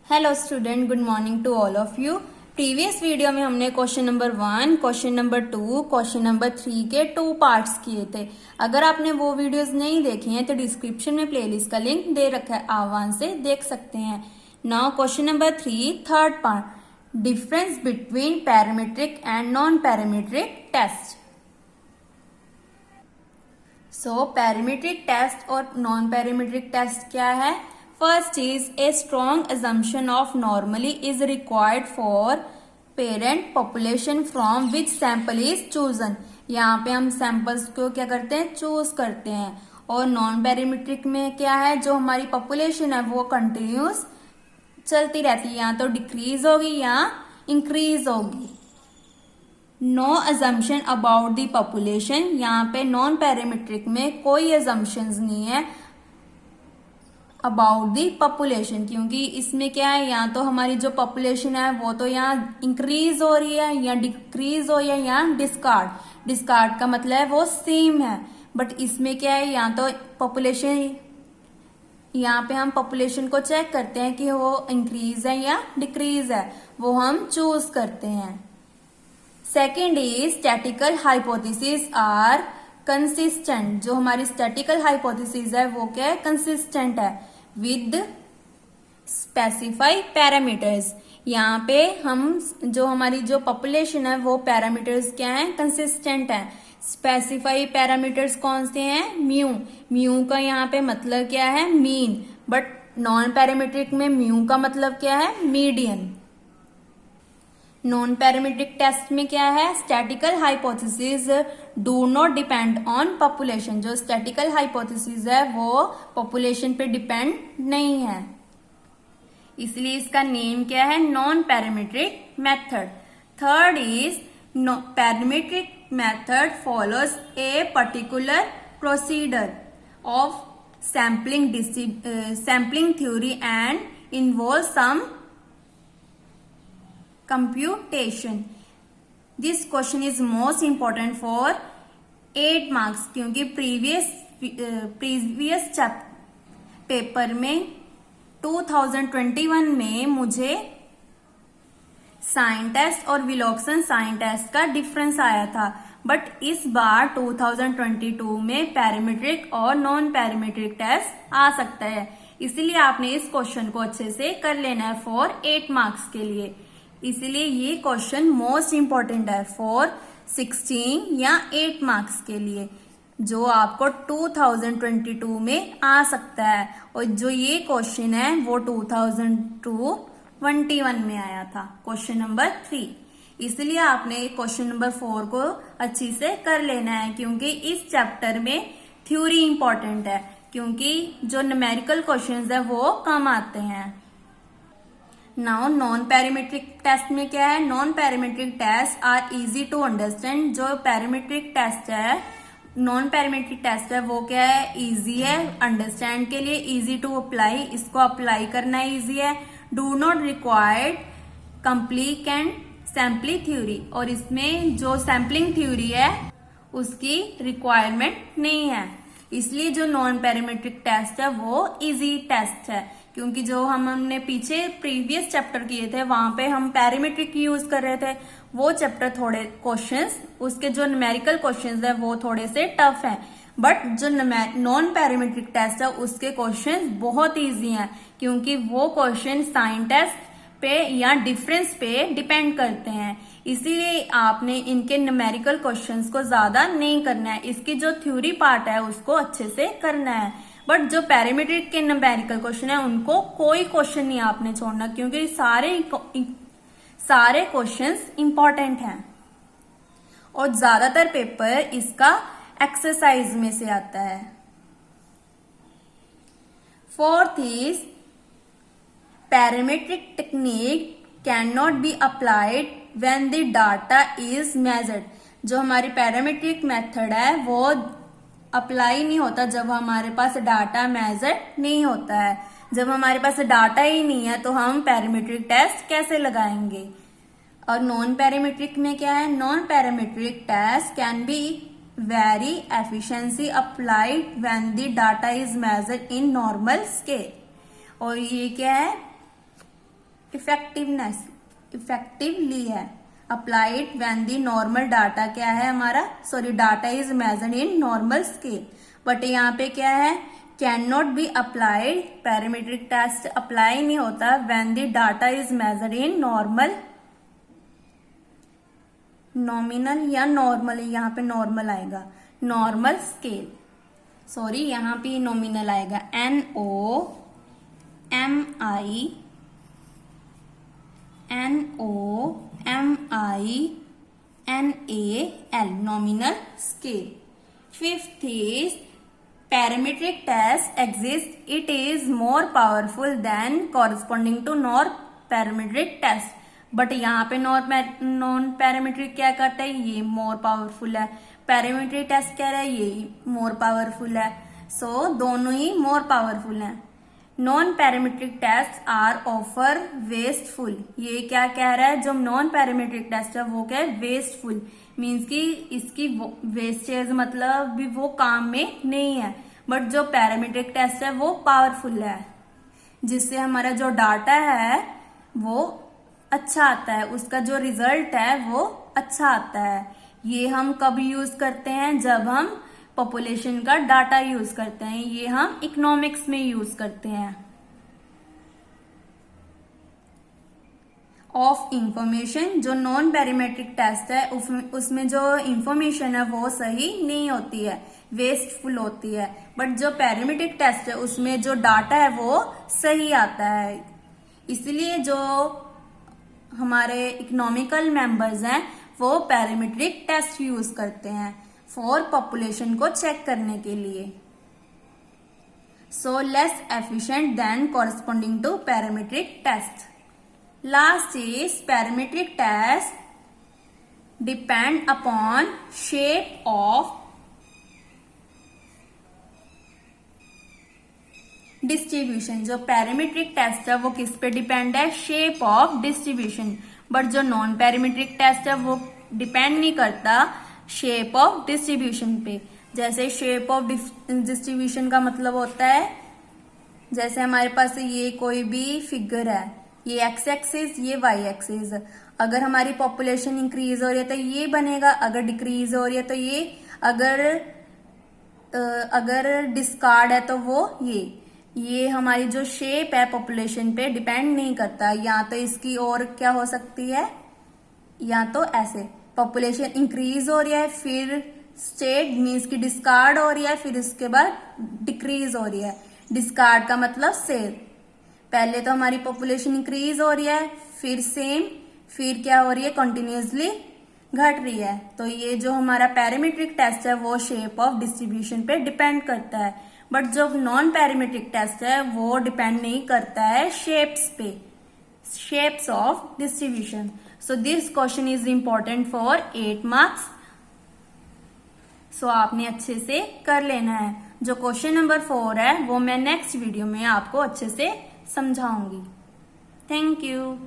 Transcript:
Hello student, good morning to all of you. Previous video में हमने question number 1, question number 2, question number 3 के 2 parts किए थे। अगर आपने वो वीडियोस नहीं देखे हैं तो डिस्क्रिप्शन में प्लेलिस्ट का लिंक दे रखा है, आप वहां से देख सकते हैं। Now question number 3, third part, difference between parametric and non parametric test. So parametric test और नॉन पैरामीट्रिक टेस्ट क्या है? First is a strong assumption of normally is required for parent population from which sample is chosen। यहाँ पे हम samples को क्या करते हैं? चूज करते हैं। और नॉन पैरामीट्रिक में क्या है? जो हमारी पॉपुलेशन है वो कंटिन्यूस चलती रहती है, या तो डिक्रीज होगी या इंक्रीज होगी। No assumption about the population, यहाँ पे नॉन पैरामीट्रिक में कोई अजम्पशंस नहीं है अबाउट दी पॉपुलेशन, क्योंकि इसमें क्या है, या तो हमारी जो पॉपुलेशन है वो तो यहाँ इंक्रीज हो रही है या डिक्रीज हो रही है या डिस्कार्ड का मतलब है वो सेम है। बट इसमें क्या है, या तो पॉपुलेशन, यहाँ पे हम पॉपुलेशन को चेक करते हैं कि वो इंक्रीज है या डिक्रीज है, वो हम चूज करते हैं। Second is statistical hypothesis are consistent. जो हमारी स्टैटिकल हाइपोथेसिस है वो क्या है? कंसिस्टेंट है विद स्पेसिफाई पैरामीटर्स। यहाँ पे हम जो हमारी जो पॉपुलेशन है वो पैरामीटर्स क्या है? कंसिस्टेंट है। स्पेसिफाई पैरामीटर्स कौन से हैं? म्यू का यहाँ पे मतलब क्या है? मीन। बट नॉन पैरामीट्रिक में म्यू का मतलब क्या है? मीडियन। नॉन पैरामीट्रिक टेस्ट में क्या है? Statistical hypothesis do not depend on population. जो स्टैटिकल हाइपोथेसिस है वो पॉपुलेशन पे डिपेंड नहीं है, इसलिए इसका नेम क्या है? Non parametric method. Third is parametric method follows a particular procedure of sampling theory and involve some computation। This question is most important for 8 marks, क्योंकि प्रीवियस पेपर में 2021 में मुझे साइन टेस्ट और विलोक्सन साइन टेस्ट का difference आया था। But इस बार 2022 में पैरामीट्रिक और नॉन पैरामीट्रिक टेस्ट आ सकता है, इसलिए आपने इस क्वेश्चन को अच्छे से कर लेना है फॉर 8 मार्क्स के लिए। इसलिए ये क्वेश्चन मोस्ट इंपॉर्टेंट है फॉर 16 या 8 मार्क्स के लिए, जो आपको 2022 में आ सकता है। और जो ये क्वेश्चन है वो 2021 में आया था, क्वेश्चन नंबर 3। इसलिए आपने क्वेश्चन नंबर 4 को अच्छी से कर लेना है, क्योंकि इस चैप्टर में थ्योरी इंपॉर्टेंट है, क्योंकि जो न्यूमेरिकल क्वेश्चंस है वो कम आते हैं। नाउ नॉन पैरामीट्रिक टेस्ट में क्या है? Non parametric test are easy to understand. जो पैरामीट्रिक टेस्ट है, नॉन पैरामीट्रिक टेस्ट है, वो क्या है? इजी है अंडरस्टैंड के लिए, इजी टू अप्लाई, इसको अप्लाई करना इजी है। Do not required complete and sampling theory, और इसमें जो सैम्पलिंग थ्योरी है उसकी रिक्वायरमेंट नहीं है, इसलिए जो नॉन पैरामीट्रिक टेस्ट है वो इजी टेस्ट है। क्योंकि जो हमने पीछे प्रीवियस चैप्टर किए थे वहां पे हम पैरामीट्रिक यूज कर रहे थे, वो चैप्टर थोड़े क्वेश्चंस, उसके जो न्यूमेरिकल क्वेश्चंस है वो थोड़े से टफ हैं। बट जो नॉन पैरामीट्रिक टेस्ट है उसके क्वेश्चंस बहुत इजी हैं, क्योंकि वो क्वेश्चन साइन टेस्ट पे या डिफरेंस पे डिपेंड करते हैं, इसीलिए आपने इनके न्यूमेरिकल क्वेश्चंस को ज्यादा नहीं करना है, इसकी जो थ्योरी पार्ट है उसको अच्छे से करना है। बट जो पैरामीट्रिक के न्यूमेरिकल क्वेश्चन है उनको कोई क्वेश्चन नहीं आपने छोड़ना, क्योंकि सारे क्वेश्चंस इंपॉर्टेंट हैं और ज्यादातर पेपर इसका एक्सरसाइज में से आता है। Fourth is parametric technique can not be applied when the data is measured. जो हमारी पैरामीट्रिक मेथड है वो अप्लाई नहीं होता जब हमारे पास डाटा मेजर नहीं होता है। जब हमारे पास डाटा ही नहीं है तो हम पैरामीट्रिक टेस्ट कैसे लगाएंगे? और नॉन पैरामीट्रिक में क्या है? Non parametric test can be very efficiency applied when the data is measured in normal scale. और ये क्या है? इफेक्टिवनेस, इफेक्टिवली है। Applied when the normal data क्या है हमारा, sorry data is measured in normal scale, but यहाँ पे क्या है, can not be applied, parametric test apply नहीं होता when the data is measured in normal, nominal या नॉर्मल, यहाँ पे नॉर्मल आएगा, नॉर्मल स्केल, सॉरी यहाँ पे नॉमिनल आएगा, NOMINAL, nominal scale. Fifth is parametric test exists. It is more powerful than corresponding to non-parametric test. But यहाँ पे non parametric क्या करता है, ये मोर पावरफुल है, पैरामीट्रिक टेस्ट कह रहा है ये मोर पावरफुल है, सो दोनों ही मोर पावरफुल हैं। Non parametric test are offer wasteful, ये क्या कह रहा है, जो नॉन पैरामीट्रिक टेस्ट है वो क्या है, वेस्टफुल, मीन्स कि इसकी वेस्टेज मतलब भी वो काम में नहीं है, बट जो पैरामीट्रिक टेस्ट है वो पावरफुल है, जिससे हमारा जो डाटा है वो अच्छा आता है, उसका जो रिजल्ट है वो अच्छा आता है। ये हम कब यूज करते हैं, जब हम पॉपुलेशन का डाटा यूज करते हैं, ये हम इकोनॉमिक्स में यूज करते हैं। ऑफ इंफॉर्मेशन, जो नॉन पैरामीट्रिक टेस्ट है उसमें जो इंफॉर्मेशन है वो सही नहीं होती है, वेस्टफुल होती है, बट जो पैरामीट्रिक टेस्ट है उसमें जो डाटा है वो सही आता है। इसलिए जो हमारे इकोनॉमिकल मेंबर्स हैं वो पैरामीट्रिक टेस्ट यूज करते हैं फॉर पॉपुलेशन को चेक करने के लिए। So less efficient than corresponding to parametric test. Last is parametric test depend upon shape of distribution. जो पैरामीट्रिक टेस्ट है वो किस पे डिपेंड है, शेप ऑफ डिस्ट्रीब्यूशन, बट जो नॉन पैरामीट्रिक टेस्ट है वो डिपेंड नहीं करता शेप ऑफ डिस्ट्रीब्यूशन पे। जैसे शेप ऑफ डिस्ट्रीब्यूशन का मतलब होता है, जैसे हमारे पास ये कोई भी फिगर है, ये एक्स एक्सिस ये वाई एक्सिस, अगर हमारी पॉपुलेशन इंक्रीज हो रही है तो ये बनेगा, अगर डिक्रीज हो रही है तो ये, अगर डिस्कार्ड है तो वो ये हमारी जो शेप है पॉपुलेशन पे डिपेंड नहीं करता। या तो इसकी और क्या हो सकती है, या तो ऐसे पॉपुलेशन इंक्रीज हो रही है फिर स्टेट मीन्स की डिस्कार्ड हो रही है, फिर उसके बाद डिक्रीज हो रही है। डिस्कार्ड का मतलब सेल, पहले तो हमारी पॉपुलेशन इंक्रीज हो रही है फिर सेम, फिर क्या हो रही है कंटिन्यूसली घट रही है। तो ये जो हमारा पैरामीट्रिक टेस्ट है वो शेप ऑफ डिस्ट्रीब्यूशन पे डिपेंड करता है, बट जो नॉन पैरामीट्रिक टेस्ट है वो डिपेंड नहीं करता है शेप्स पे, shapes of distribution. So this question is important for 8 marks. So आपने अच्छे से कर लेना है। जो क्वेश्चन नंबर 4 है वो मैं नेक्स्ट वीडियो में आपको अच्छे से समझाऊंगी। Thank you.